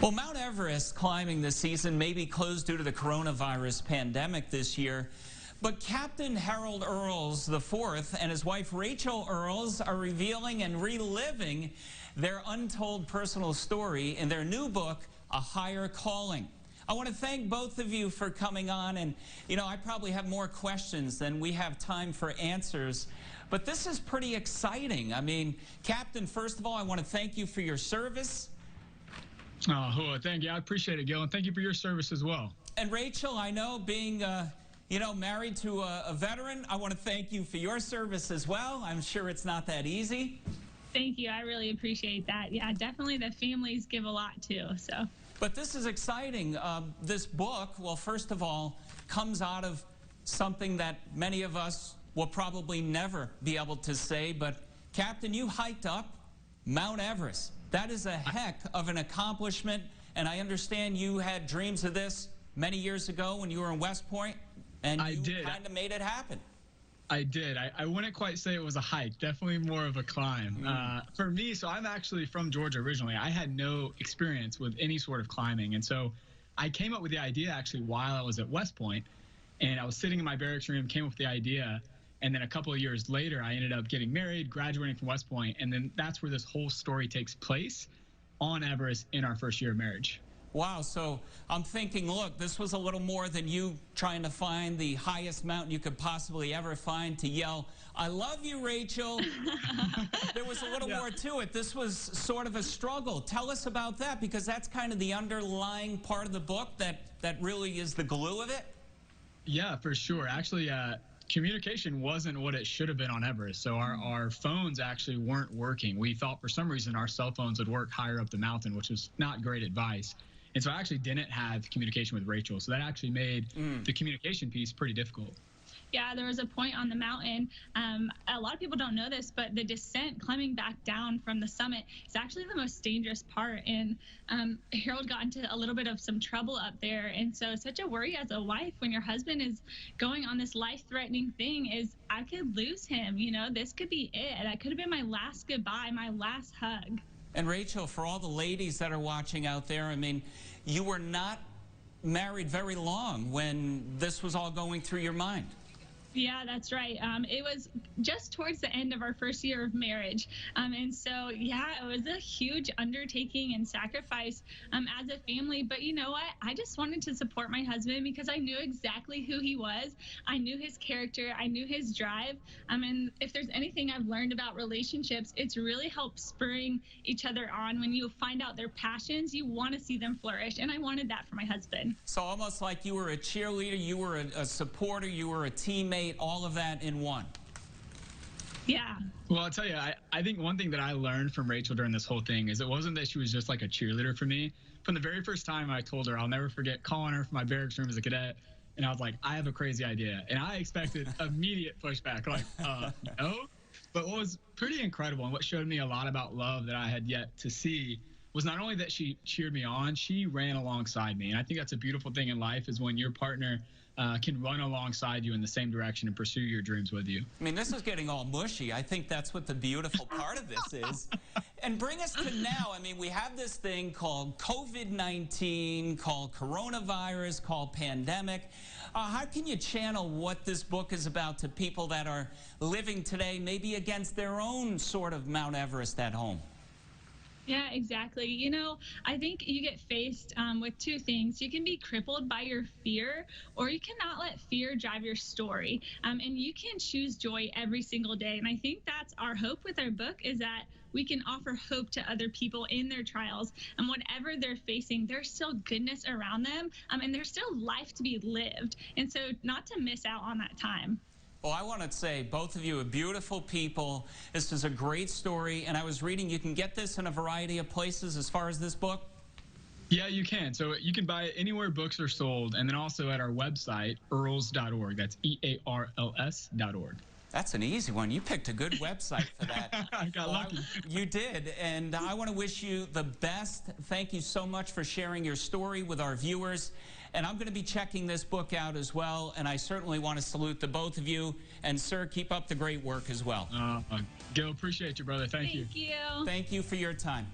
Well, Mount Everest climbing this season may be closed due to the coronavirus pandemic this year, but Captain Harold Earls IV and his wife Rachel Earls are revealing and reliving their untold personal story in their new book, A Higher Calling. I want to thank both of you for coming on, and I probably have more questions than we have time for answers, but this is pretty exciting. I mean, Captain, first of all, I want to thank you for your service. Oh, thank you. I appreciate it, Gil, and thank you for your service as well. And Rachel, I know being, married to a veteran, I want to thank you for your service as well. I'm sure it's not that easy. Thank you. I really appreciate that. Yeah, definitely the families give a lot too, so. But this is exciting. This book, well, first of all, comes out of something that many of us will probably never be able to say, but Captain, you hiked up Mount Everest. That is a heck of an accomplishment, and I understand you had dreams of this many years ago when you were in West Point, and you kind of made it happen. I did. I wouldn't quite say it was a hike, definitely more of a climb. For me, so I'm actually from Georgia originally. I had no experience with any sort of climbing, and so I came up with the idea actually while I was at West Point, and I was sitting in my barracks room, came up with the idea, and then a couple of years later, I ended up getting married, graduating from West Point, and then that's where this whole story takes place on Everest in our first year of marriage. Wow, so I'm thinking, look, this was a little more than you trying to find the highest mountain you could possibly ever find to yell, "I love you, Rachel." There was a little more to it. This was sort of a struggle. Tell us about that, because that's kind of the underlying part of the book that really is the glue of it. Yeah, for sure. Actually, communication wasn't what it should have been on Everest. So our phones actually weren't working. We thought for some reason our cell phones would work higher up the mountain, which was not great advice. And so I actually didn't have communication with Rachel. So that actually made the communication piece pretty difficult. Yeah, there was a point on the mountain. A lot of people don't know this, but the descent climbing back down from the summit is actually the most dangerous part. And Harold got into a little bit of some trouble up there. And so such a worry as a wife when your husband is going on this life-threatening thing is I could lose him. This could be it. That could have been my last goodbye, my last hug. And Rachel, for all the ladies that are watching out there, I mean, you were not married very long when this was all going through your mind. Yeah, that's right. It was just towards the end of our first year of marriage. And so, yeah, it was a huge undertaking and sacrifice as a family. But you know what? I just wanted to support my husband because I knew exactly who he was. I knew his character. I knew his drive. And if there's anything I've learned about relationships, it's really helped spurring each other on. When you find out their passions, you want to see them flourish. And I wanted that for my husband. So almost like you were a cheerleader, you were a supporter, you were a teammate, all of that in one. Yeah. Well, I'll tell you, I think one thing that I learned from Rachel during this whole thing is it wasn't that she was just like a cheerleader for me. From the very first time I told her, I'll never forget calling her from my barracks room as a cadet, and I was like, I have a crazy idea. And I expected immediate pushback, like, no. But what was pretty incredible and what showed me a lot about love that I had yet to see was not only that she cheered me on, she ran alongside me. And I think that's a beautiful thing in life is when your partner can run alongside you in the same direction and pursue your dreams with you. I mean, this is getting all mushy. I think that's what the beautiful part of this is. And bring us to now. I mean, we have this thing called COVID-19, called coronavirus, called pandemic. How can you channel what this book is about to people that are living today, maybe against their own sort of Mount Everest at home? Yeah, exactly. I think you get faced with two things. You can be crippled by your fear, or you cannot let fear drive your story. And you can choose joy every single day. And I think that's our hope with our book, is that we can offer hope to other people in their trials. And whatever they're facing, there's still goodness around them, and there's still life to be lived. And so not to miss out on that time. Well, I want to say both of you are beautiful people. This is a great story, and I was reading you can get this in a variety of places as far as this book. Yeah, you can. So you can buy it anywhere books are sold, and then also at our website, earls.org. That's EARLS.org. That's an easy one. You picked a good website for that. I got lucky. You did, and I want to wish you the best. Thank you so much for sharing your story with our viewers. And I'm going to be checking this book out as well, and I certainly want to salute the both of you. And, sir, keep up the great work as well. Gil, appreciate you, brother. Thank you. Thank you. Thank you for your time.